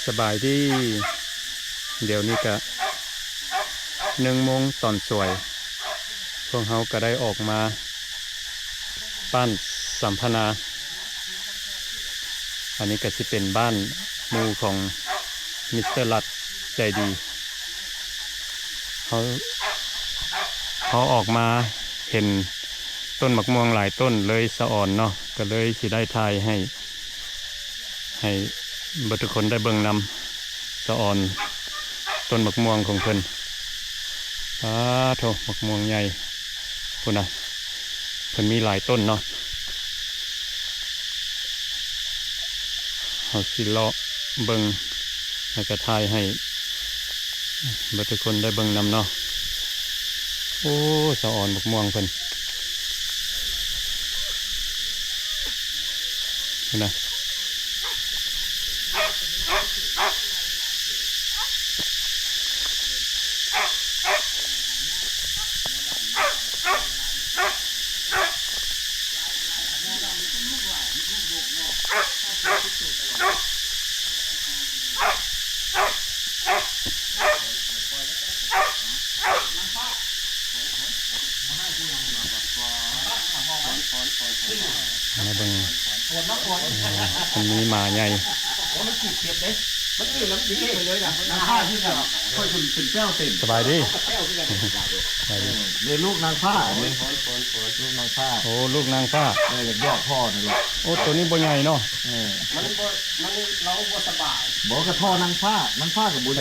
สบายดีเดี๋ยวนี้ก็1 โมงตอนสวยพวกเขาก็ได้ออกมาบ้านสัมพนาอันนี้ก็จะเป็นบ้านหมู่ของมิสเตอร์ลัดใจดีเขาออกมาเห็นต้นมะม่วงหลายต้นเลยสะอ่อนเนาะก็เลยสิได้ทายให้เบิดทุกคนได้เบิ่งนำสะอ่อนต้นมะม่วงของเพิ่นโถมะม่วงใหญ่พุ่นน่ะเพิ่นมีหลายต้นเนาะเอาสิเลาะเบิ่งแล้วก็ทายให้เบิดทุกคนได้เบิ่งนำเนาะโอ้สะอ่อนมะม่วงเพิ่นพุ่นน่ะมาเบิ่งมันมีหมาใหญ่มันขีดเก็บเลยมันอื่นแล้วดีไปเลยนะนางผ้าที่แบบค่อยเป็นแก้วเต็มสบายดีแก้วที่แบบเลยลูกนางผ้าเลยลูกนางผ้าโอ้ลูกนางฟ้าเลยยอดพ่อนี่แหละโอ้ตัวนี้บ่ใหญ่เนาะมันเราบ่สบายบอกกระท่อนางผ้ากับบุญ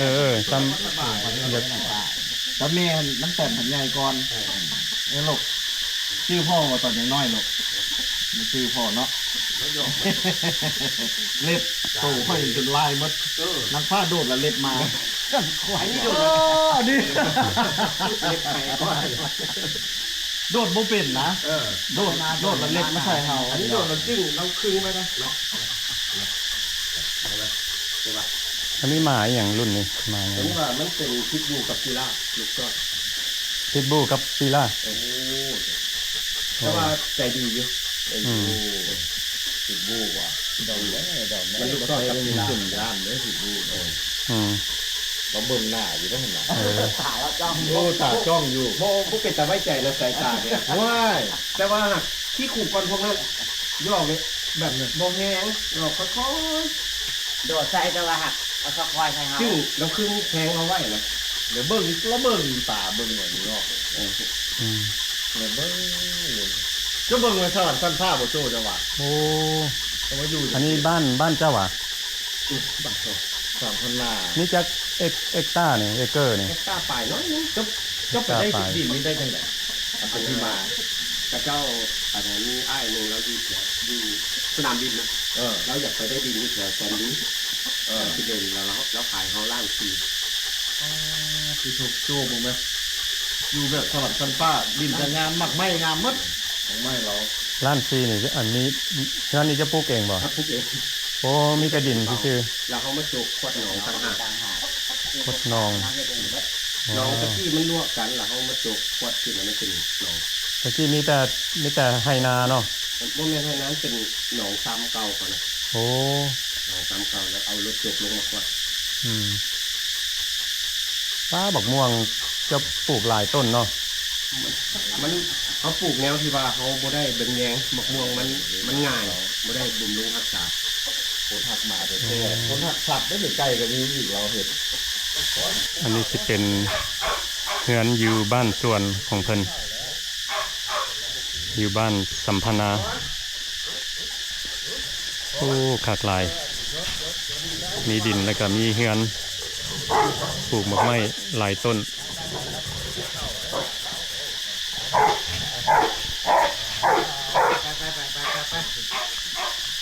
ซ้ำอยากแต่แม่มันแต่งผันใหญ่ก่อนลูกชื่อพ่อว่าตอนยังน้อยลูกมันชื่อพ่อเนาะเล็บโตค่อยจนลายมัดนางฟ้าโดดแล้วเล็บมาควายนี่โดดนี่โดดบ่เป็นนะโดดแล้วเล็บไม่ใช่เฮาอันนี้โดดเราจึ้งเราคึงไปนะอันนี้หมาอย่างรุ่นนี้หมาอย่างนี้ว่ามันเป็นพิษบูกับปีล่าลูกก็พิทบูกับปีล่าแต่ว่าใจดีอยู่พิษบูว่ะดอกมันลูกก็กับปีล่าจุ่มย่านเลยพิษบูเราเบิ่งหน้าอยู่ได้เห็นไหมตาเราจ้องตาจ้องอยู่โม่เป็นตาไว้ใจนะสายตาเนี่ยว้ายแต่ว่าที่ขู่ก่อนพวกนั้นย่อเลยแบบโมแห้งเราค่อยโดดใส่แต่ว่าหักเอาสักควายใส่เขาซึ่งเราขึ้นแทงเอาไว้นะเดี๋ยวเบิ้งตาเบิ้งอย่างนี้ออกเดี๋ยวเบิ้งจะเบิ้งมาสลัดสั้นผ้าโบโจ้จังหวะโอ้มาอยู่อันนี้บ้านเจ้าอ่ะบ้าน3,000 นานี่จะเอ็กต้าเนี่ยเอเกอร์เนี่ยเอ็กต้าป่ายน้อยนึงจะไปได้ดินนี้ได้จังไหนอันเป็นที่มาแต่เจ้าอาจจะมีอ้ายหนึ่งเราอยู่สนามบินนะเราอยากไปได้ดินที่แถวแซนดี้ที่เดินแล้วขายเขาล่างทีคือถูกโจ้ผมไหมอยู่แบบสลับซันฟ้าดินจะงามมากไม่งามมัดของไม่เราล้านซีนี่อันนี้งานนี้จะปลูกเองบ่ปลูกเองโอ้มีกระดินชื่อแล้วเขามาจุกขวดหนองต่างหากขวดนองตะกี้มันลวกกันแล้วเขามาจุกขวดขึ้นแล้วมันเป็นหนองตะกี้มีแต่ไฮนาเนาะโมเมนต์นั้นเป็นหนองซ้ำเก่าก่อนนะโอ้หนองซ้ำเก่าแล้วเอารถจุกลงมาขวดป้าบอกม่วงจะปลูกหลายต้นเนาะมันเขาปลูกแนวที่ว่าเขาบ่ได้เป็นแยงมะม่วงมันง่ายบ่ได้บุ่มลุงรักษาผลหักมาแต่ผลหักสับได้ไกลกว่านี้อีกเราเห็นอันนี้จะเป็นเฮือนอยู่บ้านสวนของเพิ่นอยู่บ้านสัมพนาโอ้ขากลายมีดินแล้วก็มีเฮือนปลูกหมกไม้หลายต้น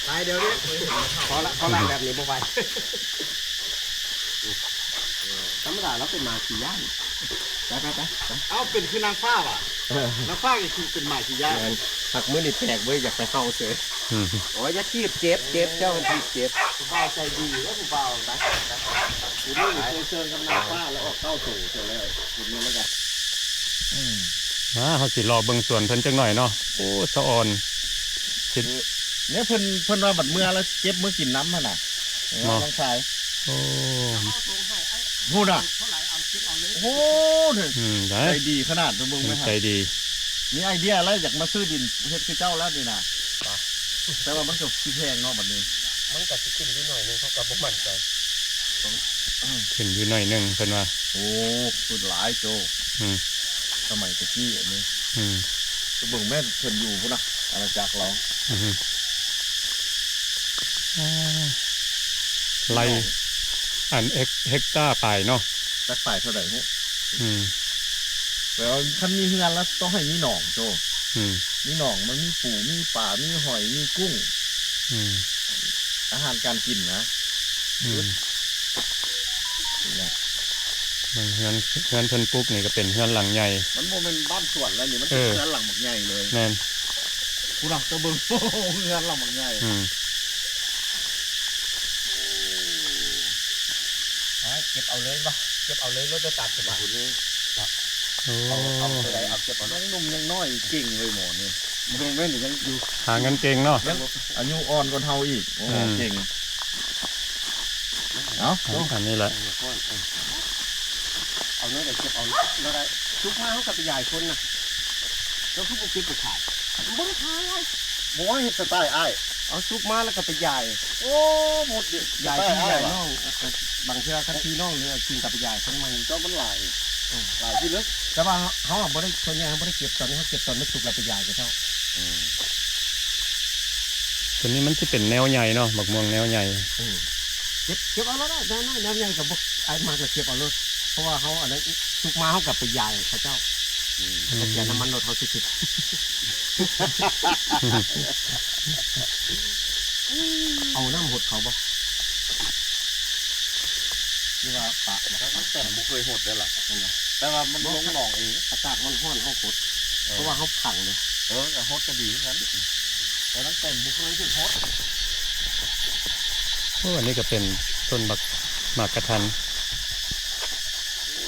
ไปเดี๋ยวนี้ขอละแบบนี้บ่ไปธรรมดาเราเป็นมาขี่ย่านไปเอาเป็นคือนางฟ้าว่ะนางฟ้าก็คือเป็นหมาขี่ย่านหักมือนี่แตกเว้ยอยากไปเข้าเสือโอ้ยอย่าทีบเจ็บเจ้ามันทีบเจ็บผู้บ่าวใจดีแล้วผู้บ่าวนะอยู่นี่เชิญกับนางฟ้าแล้วออกเข้าสู่เสร็จแล้วคุณนี่แล้วกันเขาสิรอเบิ่งสวนเพิ่นจังหน่อยเนาะโอ้สะอ่อนเนี่ยเพิ่นว่าบัดเมื่อแล้วเจ็บมือกินน้ำมันน่ะน้องชาย โอ้ พูดอ่ะโอ้เนี่ย ได้ ใจดีขนาดตัวมึงไหมฮะ ใจดี มีไอเดียอะไรอยากมาซื้อดินเฮ็ดคือเจ้าแล้วนี่นะแต่ว่ามันก็สิแพงเนาะบัดนี้ มันก็สิขึ้นอยู่หน่อยนึงเขาก็บ่มั่นใจ ขึ้นอยู่หน่อยหนึงเพิ่นว่า โอ้พูดหลายโจ อืม สมัยตะกี้อันนี้ อืม ตัวมึงแม่นเพิ่นอยู่พุ่นนะอาณาจักรเรา อืมไล่อันเฮกตาร์ไปเนาะ จักฝ่ายเท่าไหร่ฮะ อืม แล้วคันมีเฮือนแล้วต้องให้มีหนองโจ อืม มีหนองมันมีปูมีป่ามีหอยมีกุ้ง อืม อาหารการกินนะ อืม นี่แหละ บางเฮือนเพิ่นปลูกนี่ก็เป็นเฮือนหลังใหญ่ มันโมเป็นบ้านสวนแล้วนี่มันเป็นเฮือนหลังหมักใหญ่เลย แม่น ผู้หลักตัวเบิ่งโอ้โหเฮือนหลังหมักใหญ่ อืม เก็บเอาเลยบ่เก็บเอาเลยรถจะตัดจะบ่นี่ โอ้ เอาไปได้เอาเก็บเอา ยังหนุ่มยังน้อยเก่งเลยหมอนี่มันแม่นยังอยู่ หาเงินเก่งเนาะ ยังอายุอ่อนกว่าเฮาอีกโอ้เก่งเอา อันนี้แหละ เอาเนื้อได้เก็บเอาแล้วได้ทุกมาเขากับไปใหญ่คนน่ะแล้วทุกเก็บไปขายบ่ได้ขาย บ่ว่าเฮ็ดสไตล์อ้าย เอาซุกมาแล้วก็ไปใหญ่ โอ้หมดเด้ ใหญ่ที่ใหญ่น้องบางเทื่อคันพี่น้องเนี่ยกินกับไปใหญ่คนมัน เจ้ามันหลายที่ลึก แต่ว่าเขาบ่ได้ส่วนใหญ่เขาบ่ได้เก็บตอนนี้เขาเก็บตอนไม่สุกแล้วไปใหญ่กับเจ้า ตัวนี้มันสิเป็นแนวใหญ่เนาะบักม่วงแนวใหญ่ เก็บเอาแล้วได้น้ำใหญ่กับบุกไอ้มากเลยเก็บเอาเลยเพราะว่าเขาอันนั้นซุกมาเขากับไปใหญ่เขาเจ้าเขาเสียน้ำมันรถเขาสิเอาน้ำหดเขาบ่นี่ว่าปะ มันแต่บ่เคยหดได้ล่ะแต่ว่ามันลงหนองเอง อากาศมันร้อนเขาหดเพราะว่าเขาขังเลย หดก็ดีเหมือนกันแต่ตั้งแต่บ่เคยถึงหด โอ้อันนี้ก็เป็นต้นบักหมากกระทัน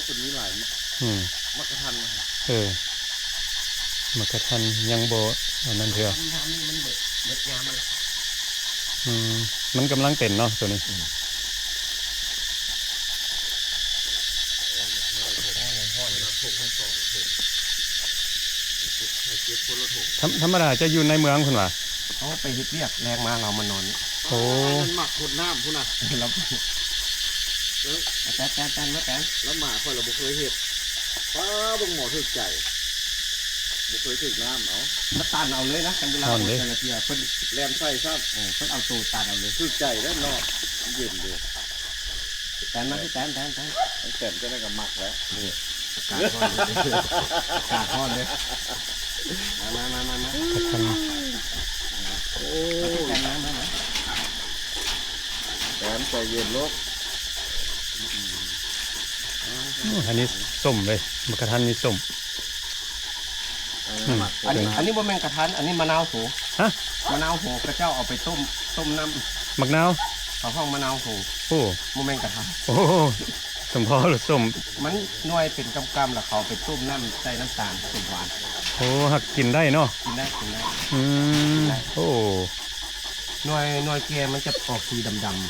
คนนี้หลาย อืม มักกะทัน หมากกระทันยังโบอันนั้นเถอะ น้ำนี่มันเบิดยามัน อืมมันกำลังเป็นเนาะตัวนี้ธรรมดาจะอยู่ในเมืองคุณวะ เขาไปเฮ็ดเรียกแรงมาเรามานอน โอ้ มันหมักคนน้ำพุ่นน่ะ แล้วแต่มาแต่ แล้วหมาค่อยเราบ่เคยเฮ็ดป้าบ่หมอถึกใจบ่เคยถึกน้ำเอา มาตันเอาเลยนะกันเวลาแต่ละเทียเพิ่น แลมใส่ซ้ เพิ่นเอาตูตันเอาเลย ำถึกใจได้เนาะเย็นดี แต่มาที่แต่ แต่จะได้กับหมักแล้วนี่ อากาศร้อนเลยมา กระทัน โอ้ แต่มา แถมใจเย็นโลก อันนี้ส้มเลยหมากกระทันนี่ส้ม หมัก อันนี้บ่แม่นกระทันอันนี้มะนาวโห ฮะ มะนาวโหกระเจ้าเอาไปต้มน้ หมักนาว ำเขาห้องมะนาวโห โอ้ บ่แม่นกระทัน โอ้สมพอหรือส้ม มันหน่วยเป็นกำๆแล้วเขาไปต้มน้ำใส่น้ำตาลต้มหวาน โอ้หักกินได้เนาะ กินได้ อืมโอ้ หน่วยแกมันจะออกสีดำกินน้ำนี่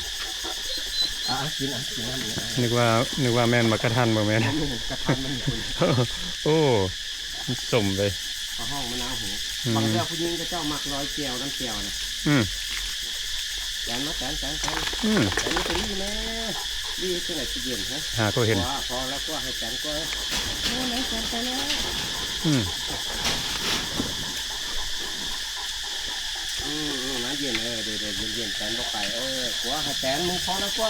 นึกว่าแม่นหมากกระทันบ่แม่น กระทันมันมีคน โอ้ส้มเลย เขาห้องมะนาวโหบางเจ้าผู้หญิงกระเจ้ามักร้อยแก้วน้ำแก้วนะ อืม แกนมาแกน อืม แต่นี่เป็นนี่แม่ดีที่ไหนที่เย็นฮะ หาก็เห็น พอแล้วก็ให้แกนก็โอ้ไหนแกนไปแล้ว อืม นะเย็นเดี๋ยวเย็นแกนบอกไปกลัวให้แกนมึงพอแล้วก็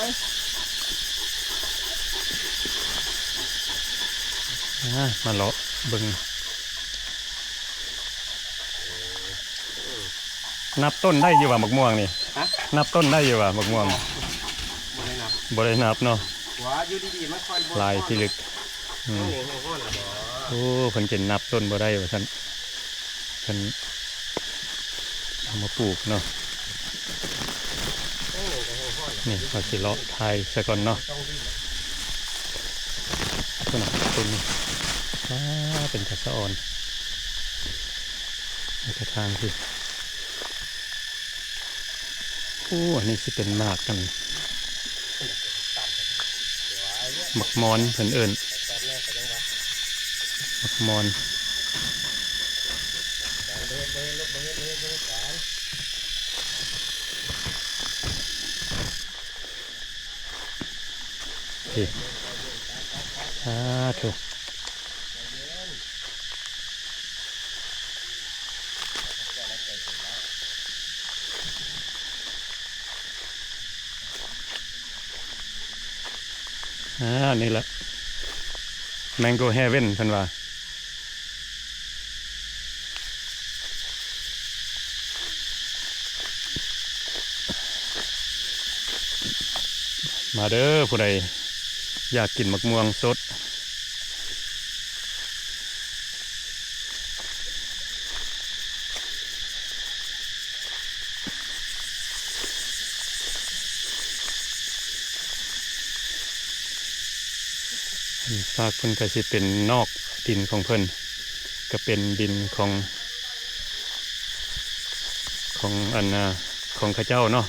มาเลาะเบิ่งนับต้นได้อยู่ว่าหมกม่วงนี่ ฮะ นับต้นได้อยู่ว่าหมกม่วง บ่ได้นับ บ่ได้นับเนาะ กลัวอยู่ดีๆมันค่อย ลายที่ลึกอืม นี่ห้องละบ่ โอ้เพิ่นจะนับต้นบ่ได้ว่าซั่นเพิ่นเอามาปลูกเนาะนี่เขาสิเลาะทายซะก่อนเนาะต้นน่ะต้นนี้เป็นกระสะอ่อนในกระทางสิโอ้อันนี้สิเป็นหมากกัน บักมอนเพิ่นเอิ้นบักมอนพี่ถูกนี่แหละ Mango Heaven เพิ่นว่ามาเด้อผู้ใดอยากกินมะม่วงสดฝากเพิ่นก็สิเป็นนอกดินของเพิ่นก็เป็นดินของอันของข้าเจ้าเนาะ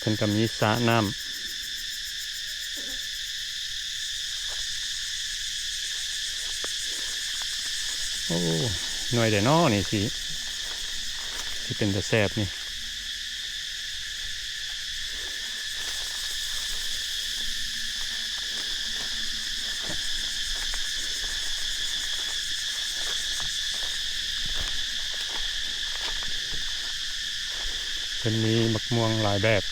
เพิ่นก็มีสระน้ำโอ้หน่วยแต่นอนี่สิเป็นตะแซ่บนี่เป็นมีมะม่วงหลายแบบ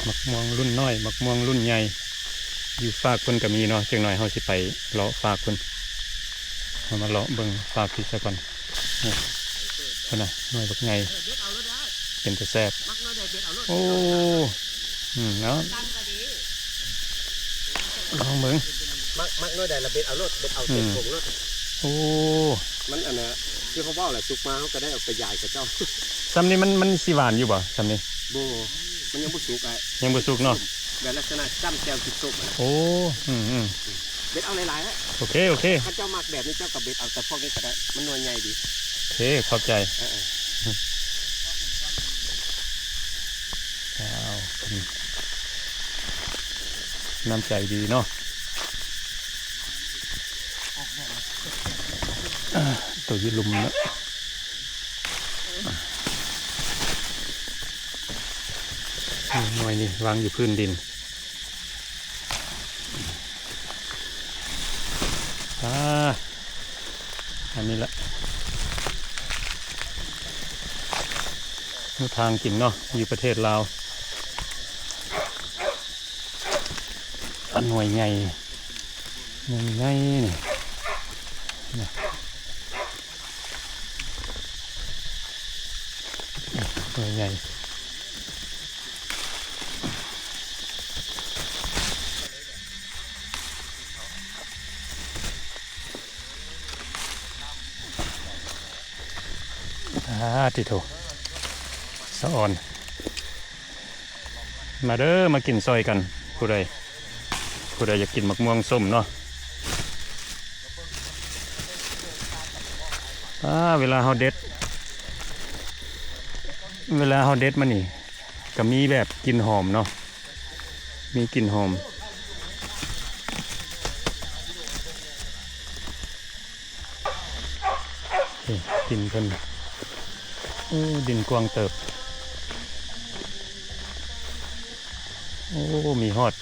มะม่วงรุ่นน้อยมะม่วงรุ่นใหญ่อยู่ฝากเพิ่นก็มีเนาะจังหน่อยเฮาสิไปเลาะฝากเพิ่นเอามาเลาะเบิ่งฝากพี่ซะก่อนนี่เพิ่นน่ะน้อยบักใหญ่เป็นตะแซ่บโอ้เนาะลองเบิ่ง มักน้อยใดละเบ็ดเอารถเบ็ดเอาเต็มผงรถ โอ้ มันอันน่ะที่เขาเว้าแหละสุกมาเขาก็ได้เอาไปยายกับเจ้า ซ้ำนี้มันสิหวานอยู่บ่ซ้ำนี้ โบมันยังบ่สุกไอ้ ยังบ่สุกเนาะ แบบลักษณะจ้ำแจวกินส้มอะนะ โอ้เบ็ดเอาหลายๆฮะ โอเคถ้าเจ้ามักแบบนี้เจ้ากับเบ็ดเอาแต่พวกนี้ก็ได้มันนวลใหญ่ดี โอเคขอบใจน้ำใจดีเนาะตัวยืดลุมนะหน่อยนี่วางอยู่พื้นดินอันนี้แหละทางกินเนาะอยู่ประเทศลาวอันหน่วยใหญ่นี่หน่วยใหญ่ติโถสะอ่อนมาเด้อมากินซอยกันผู้ใดอยากกินมะม่วงส้มเนาะเวลาเฮาเด็ดมานี่ก็มีแบบกลิ่นหอมเนาะมีกลิ่นหอมดินเพิ่นดินกว้างเติบโอ้มีฮอด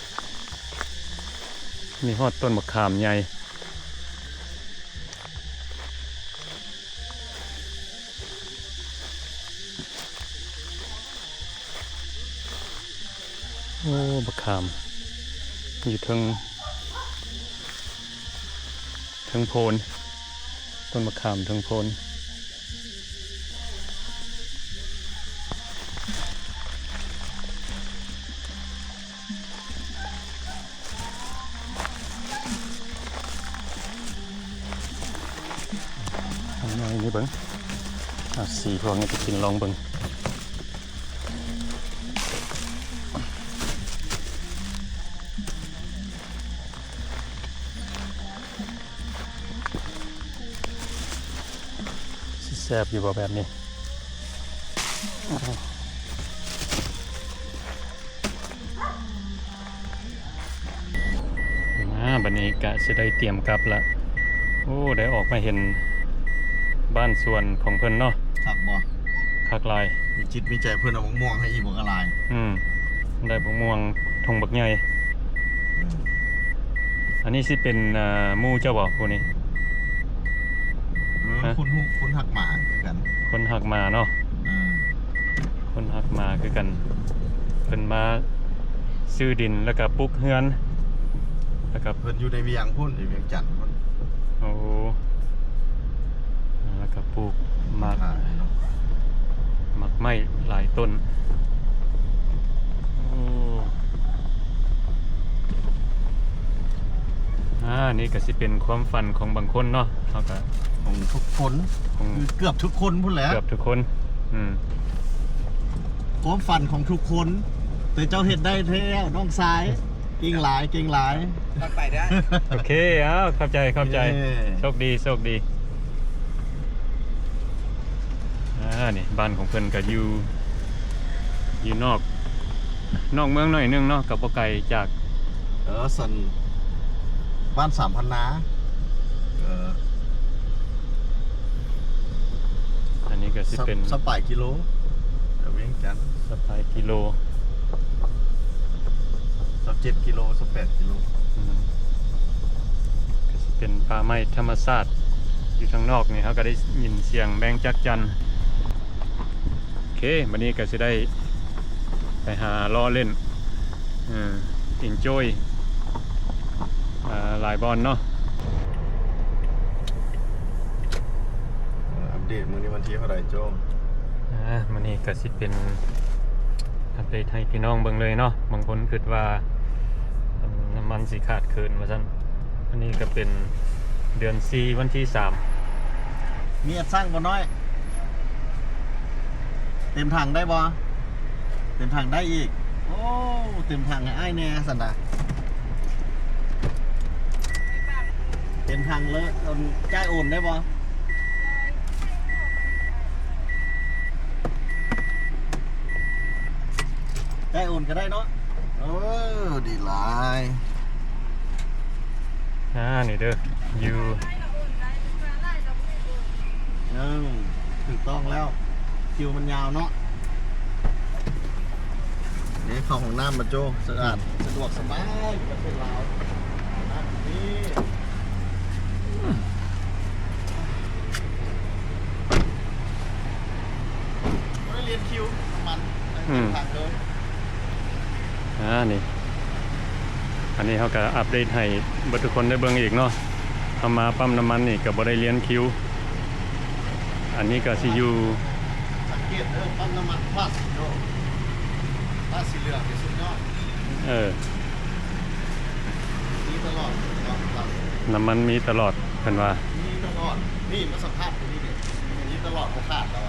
ต้นมะขามใหญ่โอ้มะขามอยู่ทั้งโพนต้นมะขามทั้งโพนนี่เบิ้งสีพวกนี้ไปกินลองเบิ้ง ซ่บอยู่บ่แบบนี้บัดนี้กะสิได้เตรียมกลับละโอ้ได้ออกมาเห็นบ้านสวนของเพิ่นเนาะ คักบ่ คักหลาย มีจิตมีใจเพิ่นเอาม่วงให้อีบ่กะลาย ได้บักม่วงทงบักใหญ่อันนี้สิเป็นหมู่เจ้าบ่ผู้นี้ คุณหักหมาคือกัน คนหักมาเนาะคนหักมาคือกันเพิ่นมาซื้อดินแล้วก็ปลูกเฮือนแล้วก็ เพิ่นอยู่ในเวียงพุ่นอยู่เวียงจันทน์พุ่น โอ้แล้วก็ปลูกหมากไม้หลายต้นโอ้นี่ก็สิเป็นความฝันของบางคนเนาะเขาก็ ของทุกคน ของ คือเกือบทุกคนพุ่นแหละ เกือบทุกคนความฝันของทุกคนแต่เจ้าเฮ็ดได้แล้วน้องชายเก่งหลายไปได้ โอเคเข้าใจโชคดีนี่บ้านของเพิ่นก็อยู่นอกเมืองหน่อยนึงเนาะกับบ่ไกลจากสันบ้าน3,000 นาอันนี้ก็สิเป็นสปายกิโลเวียงจันทน์ สปายกิโล17 กิโล18 กิโลก็สิเป็นป่าไม้ธรรมชาติอยู่ทางนอกนี่เขาก็ได้ยินเสียงแมงจักจั่นโอเควันนี้ก็สิได้ไปหาล้อเล่นenjoy หลายบอลเนาะอัปเดตมื้อนี้วันที่เท่าไหร่โจ้วันนี้ก็สิเป็นอัปเดตให้พี่น้องเบิ่งเลยเนาะบางคนคิดว่าน้ำมันสิขาดเคินว่าซั่นอันนี้ก็เป็นเดือน4วันที่3มีอัดสร้างบ่น้อยเต็มถังได้บ่เต็มถังได้อีกโอ้เต็มถังให้อ้ายแน่ซั่นน่ะเต็มถังเลยจ่ายโอนได้บ่ได้โอนก็ได้เนาะดีหลายนี่เด้ออยู่ถูกต้องแล้วคิวมันยาวเนาะนี่เข้าของน้ำมาโจสะอาดสะดวกสบายประเทศลาวนี่ไม่ได้เรียนคิวน้ำมันทางเลยนี่อันนี้เขาก็อัปเดตให้เบิดทุกคนได้เบิ่งอีกเนาะเอามาปั๊มน้ำมันนี่ก็บ่ได้เลี้ยนคิวอันนี้ก็สิอยู่สังเกตปั๊มน้ำมันพลาสโดพลาสสีเหลืองที่สุดยอดมีตลอดน้ำมันมีตลอดเพิ่นว่ามีตลอดนี่มาสัมภาษณ์ตรงนี้เนี่ยมีตลอดบ่ขาดแล้ว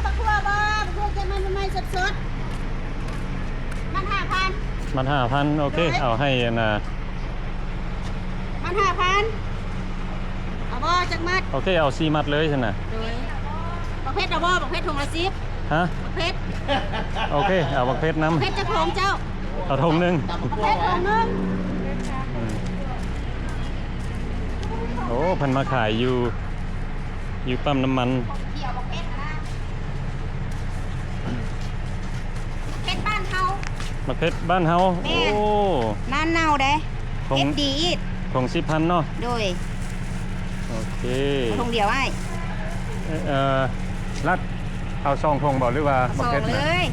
บักทั่วบ่บักทั่วจะมันใหม่สดๆมัน 5,000 มัน 5,000 โอเคเอาให้นะมัน 5,000 เอาบ่จักมัดโอเคเอา4มัดเลยซั่นน่ะโดยบักเพชรเอาบ่บักเพชรถุงละ10ฮะบักเพชรโอเคเอาบักเพชรนำเพชรจะของเจ้าเอาถุงนึงบักเพชรถุงนึงโอ้เพิ่นมาขายอยู่ปั๊มน้ำมันเพชรบ้านเฮาบักเพชรบ้านเฮาโอ้นั่นเน่าเด้เพชรดีอีกถุง10,000เนาะโดยโอเคถุงเดียวไอ้รัดเอา2ถุงบ่หรือว่าบักเพชรเลย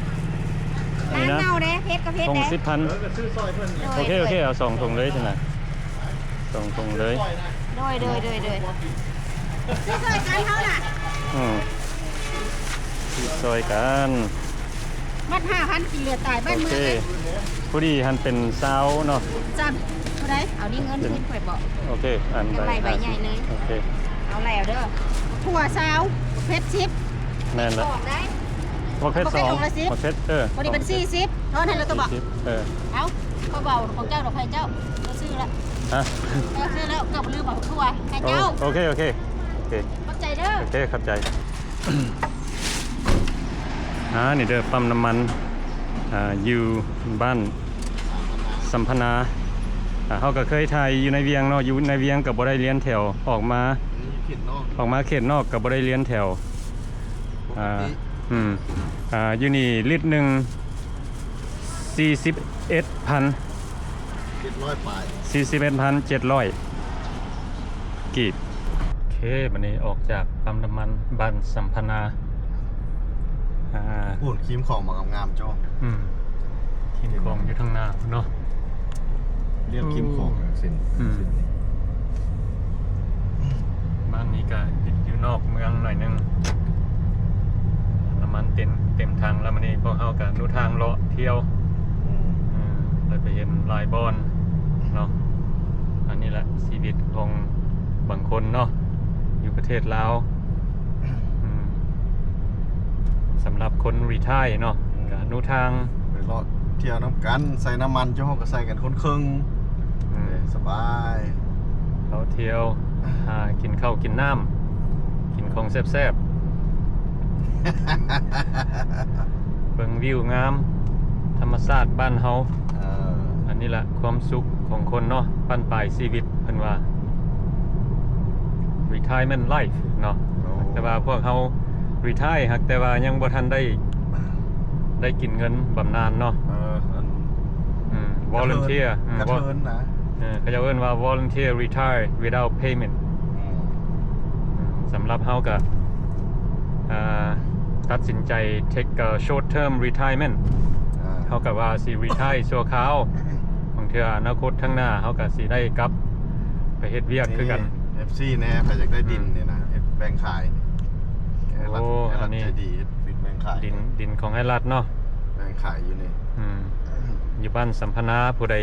นั่นเน่าเด้เพชรกับเพชรถุง เด้10,000โอเคเอา2ถุงเลยซั่นน่ะ2ถุงเลยโดยซื้อซอยกันเฮาน่ะซื้อซอยกันมัด 5,000 กินเหลือตายบ้านเมืองเลยผู้ดีหันเป็นสาวเนาะจำเท่าไหร่เอานี่เงินขึ้นข่อยบอกโอเคอันใบใหญ่เลยโอเคเอาแล้วเด้อถั่วสาวเพชรชิปแม่นแล้วเพชร2เพชรพอดีเป็น40เท่านั้นแล้วตัวบอกเอาเขาเบาของเจ้าดอกไผ่เจ้าซื้อ แล้ว ฮะ ซื้อแล้วเกือบลืมบอกทั่วไอ้เจ้า โอเคโอเคโอเค เข้าใจเด้อ โอเคเข้าใจ นี่เด้อปั๊มน้ำมันอยู่บ้านสัมพนาเขาก็เคยถ่ายอยู่ในเวียงเนาะอยู่ในเวียงกับบ่ได้เลี้ยนแถวออกมาเขตนอกกับบ่ได้เลี้ยนแถวอยู่นี่ลิตรหนึ่ง41,700กีบโอเควันนี้ออกจากปั๊มน้ำมันบ้านสัมพนาพูดครีมของมางามๆโจ้ทีมของอยู่ทางหน้าเนาะเรียกครีมของสินบ้านนี้ก็อยู่นอกเมืองหน่อยนึงน้ำมันเต็มทางแล้วมันนี่พวกเขากับนูทางเลาะเที่ยวเลยไปเห็นลายบอนเนาะอันนี้แหละชีวิตของบางคนเนาะอยู่ประเทศลาวสำหรับคนรีไทร์เนาะกับนูทางไปเลาะเที่ยวน้ำกันใส่น้ำมันเจ้าห้องก็ใส่กันคนครึ่งสบายเราเที่ยวกินข้าวกินน้ำกินของแซ่บๆเบิ่งวิวงามธรรมชาติบ้านเฮาอันนี้แหละความสุขของคนเนาะปั้นปลายชีวิตเพิ่นว่า retirement life เนาะแต่ว่าพวกเฮา retire ฮักแต่ว่ายังบ่ทันได้กินเงินบำนาญเนาะvolunteer กระเทินนะเขาจะเอิ้นว่า volunteer retire without payment สำหรับเฮาก็ตัดสินใจ take a short term retirement เฮาก็ว่าสิ retire ชั่วคราวบางเทื่ออนาคตข้างหน้าเฮาก็สิได้กลับไปเฮ็ดเวียกคือกัน FC แน่ใครอยากได้ดินเนี่ยนะแบ่งขายโอ้อันนี้ดีแบ่งขายดินของไอ้รัฐเนาะแบ่งขายอยู่นี่อยู่บ้านสัมพนาผู้ใด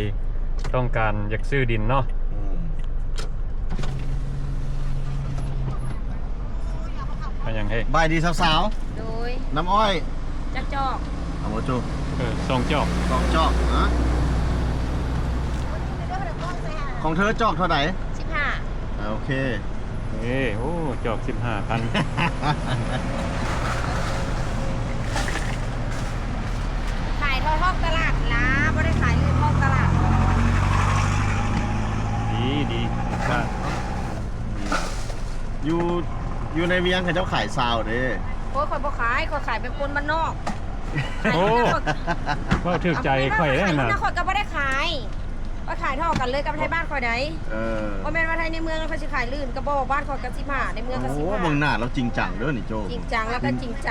ต้องการอยากซื้อดินเนาะก็ยังให้บายดีสาวๆโดยน้ำอ้อยจักจอกเอาโมจูสองจอกนะของเธอจอกเท่าไหร่15โอเคโอ้จอก 15,000ขายท่อตลาดนะไม่ได้ขายเลยท่อตลาดดีค่ะอยู่ในเวียงเขาเจ้าขายซาวเด้โอ้ยคอยบ่ขายคอยขายเป็นคนบ้านนอกโอ้ว่าถือใจข่อยได้นะคอยก็ไม่ได้ขายว่าขายท่อกันเลยกับไทยบ้านคอยไหนว่าแม่นว่าไทยในเมืองเขาจะขายลื่นกระบอกบ้านคอยกับ15ในเมืองกับ15โอ้เมืองหน้าเราจริงจังเด้อนี่โจจริงจังแล้วก็จริงใจ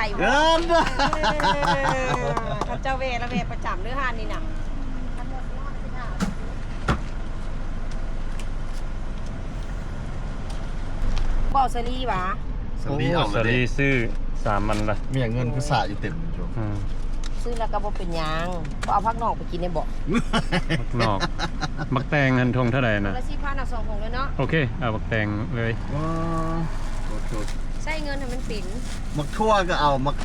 เขาเจ้าเวละเวประจำเนื้อหานนี่น่ะบอกสลีหวะสลีเอาสลีซื้อ3มันละมีเงินคือสะอยู่เต็มโจซื้อแล้วก็บ่เป็นยังเอาพักนอกไปกินในบ่พักนอกมักแตงอันทงเท่าไหร่นะละ4,000เอา2ถุงเลยเนาะโอเคเอามักแตงเลยใส่เงินให้มันปิ่นมักทั่วก็เอามัก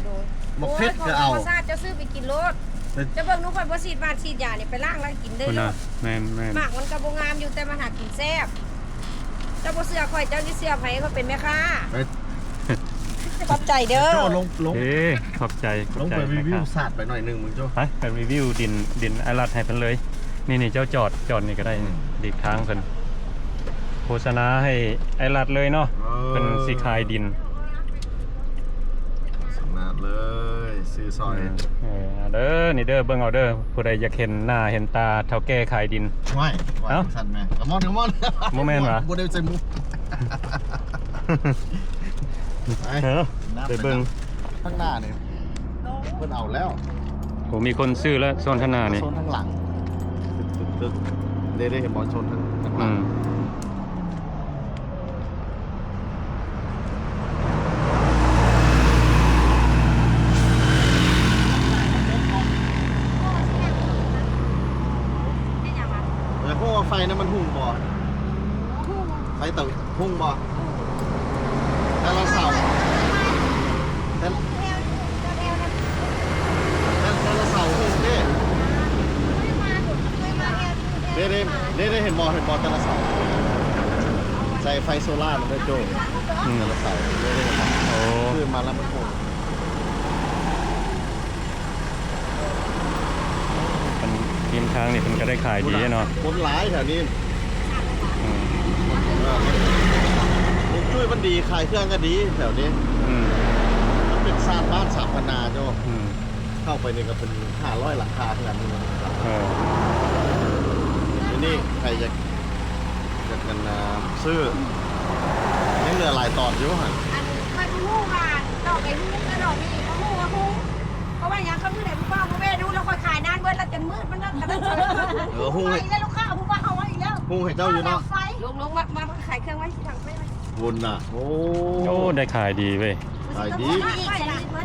เพชรก็เอาจะซื้อไปกินรถจะเบิ่งนุ๊กข่อยบ่ฉีดมาฉีดยานี่ไปล้างแล้วกินได้เลยแม่นหมากมันก็บ่งามอยู่แต่มันหากินแซ่บเจ้าบ่เสื้อข่อยเจ้าสิเสื้อไผเขาเป็นแม่ค้าขอบใจเด้อลงขอบใจลงไปรีวิวศาสตร์ไปหน่อยนึงมึงโจ้ไปรีวิวดินไอรัดให้เพิ่นเลยนี่เจ้าจอดนี่ก็ได้ดีทางเพิ่นโฆษณาให้ไอรัดเลยเนาะเพิ่นสิขายดินสนาดเลยซื้อซอยเด้อนี่เด้อเบิ่งเอาเด้อผู้ใดอยากเห็นหน้าเห็นตาเฒ่าแก่ขายดินไม่สั่นแม่กระมอนโมเมนต์วะบ่ได้ใส่มุกไปเบิ่งข้างหน้านี่เพิ่นเอาแล้วโหมีคนซื้อแล้วโซนข้างหน้านี่โซนข้างหลังตึกได้เห็นบอลโซนข้างหลังแล้วพวกไฟนั้นมันหุ่งบ่ไฟตึกหุ่งบ่แต่ละเสาแต่ละเสาหุ่งเด้เห็นบ่ ไฟโซล่ามันได้โจ้ อืม ใส่ได้เลยครับ โอ้ ขึ้นมาแล้วมันโผล่ มันทีมทางนี่เพิ่นก็ได้ขายดีเนาะ คนหลายแถวนี้ อืม ผมช่วยมันดีขายเครื่องก็ดีแถวนี้ อืม มันเป็นซานบ้าน3 พนาโจ้ อืม เข้าไปนี่ก็เป็น500 หลังคาเท่านั้นนี่นะครับ เออ ทีนี่ใครจะกันซื้อยังเหลือหลายตอนอยู่หัน อันไปฮู้ว่าดอกไอ้ฮู้ก็ดอกนี้เขาฮู้ว่าฮู้เพราะว่าอย่างเขาคือไหนผู้ว่าผู้แม่ดูแล้วค่อยขายนานเบิดแล้วจนมืดมันก็กระตุ้น หุ้ง ไป ให้ แล้วลูกค้าผู้ว่าเอาไว้อีกแล้ว หุ้งให้เจ้าอยู่เนาะ ไฟลงมาขายเครื่องไว้ที่ถังไฟไว้ วนน่ะโอ้ โอ้ได้ขายดีเว้ย ขายดี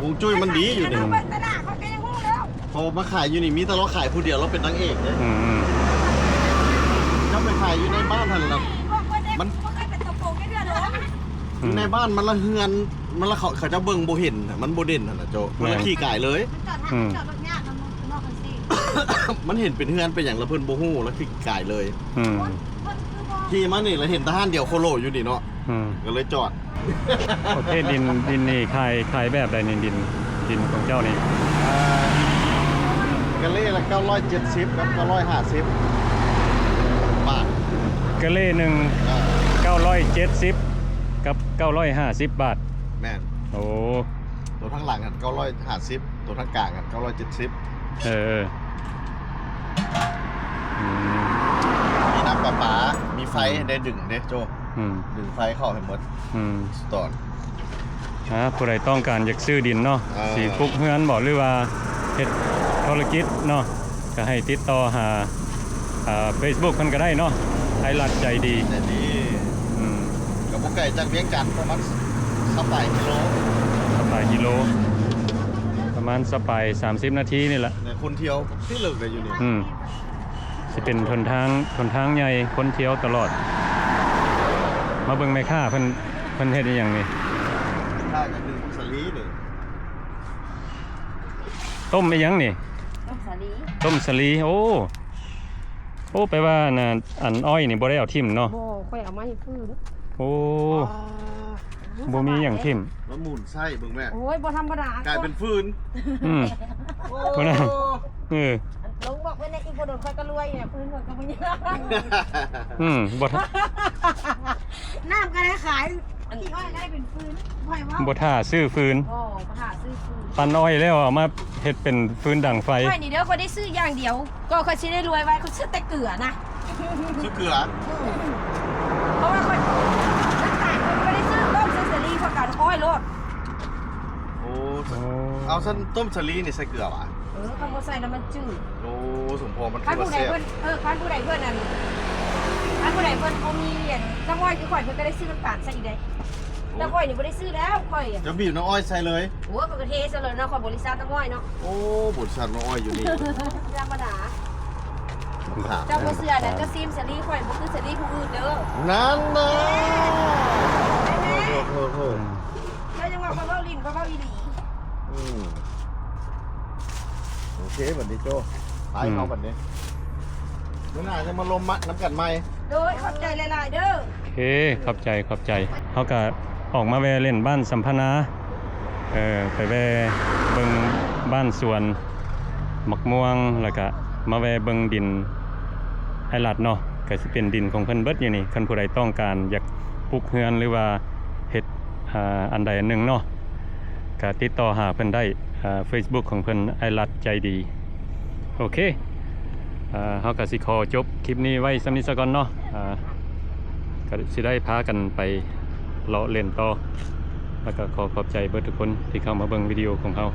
ฮวงจุ้ยมันดีอยู่นี่ เอาไปตลาดเขาก็ยังฮู้แล้ว พอมาขายอยู่นี่มีแต่เราขายผู้เดียวเราเป็นนางเอกเลย อืมอืม เจ้าไปขายอยู่ในบ้านทันละ มันเคยเป็นตัวโกงแค่เดือนหรอ อยู่ในบ้านมันละเฮือนมันละเขาเจ้าเบิ่งโบเห็นน่ะมันโบเด่นน่ะนะโจมันละขี่กายเลย มันจอดรถยากมันนอกกันสิ มันเห็นเป็นเฮือนเป็นอย่างละเพิ่นโบฮู้แล้วขี่กายเลย อืม ขี่มานี่แล้วเห็นทหารเดียวโคโลอยู่นี่เนาะ อืม ก็เลยจอด โอเคดินนี่ขายแบบใดนี่ดินของเจ้านี่ กันเล่ละ970กับ950บาท กะเล่หนึ่ง 970กับ950 บาท แม่น โอ้ ตัวทั้งหลังกัน950ตัวทั้งกลางกัน970 เอออืม มีน้ำประปามีไฟได้ดึงเด้โจ อืม ดึงไฟเข้าให้หมด อืม สตอน ผู้ใดต้องการอยากซื้อดินเนาะ สีปลุกเฮือนบอกหรือว่าเฮ็ดธุรกิจเนาะก็ให้ติดต่อหาFacebook มันก็ได้เนาะไอรัดใจดี แต่นี่ อืม กับพวกไก่จากเวียงจันทน์ประมาณ8 กิโล สปายกิโล ประมาณสปาย30 นาทีนี่แหละ เนี่ยคนเที่ยวที่เลิกเลยอยู่นี่ อืมสิเป็นทนทางใหญ่คนเที่ยวตลอด มาเบิ่งแม่ค้าเพิ่นเฮ็ดอีหยังนี่ ถ้าจะดึงสลีนี่ ต้มอีหยังนี่ ต้องสาลี ต้มสลีโอ้แปลว่าน่ะอันอ้อยนี่บ่ได้เอาทิ่มเนาะ โบค่อยเอามาให้ฟื้น โอ้บ่มีหยังทิ่ม แล้วหมุนไส้เบิ่งแม่ โอ้ยบ่ธรรมดาก ลายเป็นฟืน อืม บ่น่า เออ ลงบอกไว้ในอีกบ่โดนค่อยก็รวยเนี่ยฟื้นค่อยก็บ่ยาก อืมบ่ท น้ำก็ได้ขายอันนี้อ้อยได้เป็นฟื้นค่อยว่า บ่ท่าซื้อฟืน โอ้ประหาซื้อฟื้น ปันอ้อยแล้วเอามาเฮ็ดเป็นฟืนดังไฟ ค่อยนี่เด้อค่อยได้ซื้ออย่างเดียว ก็ค่อยสิได้รวยไว้ค่อยซื้อแต่เกลือนะ ซื้อเกลือ เพราะว่าค่อยน้ำตาลค่อยไม่ได้ซื้อต้มซื้อสาลีค่อยกันอ้อยโลด โอ้เอาสั้นต้มสลีนี่ใส่เกลือวะ เขาบ่ใส่แล้วมันจืด โอ้สมพรมัน คัน คือ ผู้ใด ว่าแซ่บ เพิ่นคันผู้ใดเพิ่นนั่นคันผู้ใดเพิ่นเขามีเหรียญจังอ้อยคือข่อยเพิ่นก็ได้ซื้อน้ำตาลใส่อีกได้แต่ข่อยนี่บ่ได้ซื้อแล้วข่อย จะบีบน้ำอ้อยใส่เลย โอ้ก็กระเทซะเลยเนาะข่อยบริษัทน้ำอ้อยเนาะ โอ้บุตรชันน้ำอ้อยอยู่นี่ ธรรมดา ถาม เจ้าบ่เชื่อนั่นก็ซิมสาลีข่อยบ่คือสาลีผู้อื่นเด้อ นั่นนะ แม่ โอ้โห เจ้ายังว่าข่อยเว้าลิ้นข่อยเว้าอีหลี อืมโอเคบัดนี้โจ้ไปเอาบัดนี้เมื่อหน้าจะมาลมมัดน้ำกันไหม โดยขอบใจหลายๆเด้อ โอเคขอบใจเขาก็ออกมาแวะเล่นบ้านสัมพนาไปแวะเบิ่งบ้านสวนหมักม่วงแล้วก็มาแวะเบิ่งดินไอรัดเนาะก็สิเป็นดินของเพิ่นเบิดอยู่นี่คันผู้ใดต้องการอยากปลูกเฮือนหรือว่าเฮ็ดอันใดอันหนึ่งเนาะก็ติดต่อหาเพิ่นได้Facebook ของเพิ่นไอรัดใจดีโอเคเฮาก็สิขอจบคลิปนี้ไว้สำนี้ซะก่อนเนาะก็สิได้พากันไปเลาะเล่นต่อแล้วก็ขอบใจเบิดทุกคนที่เข้ามาเบิ่งวิดีโอของเฮา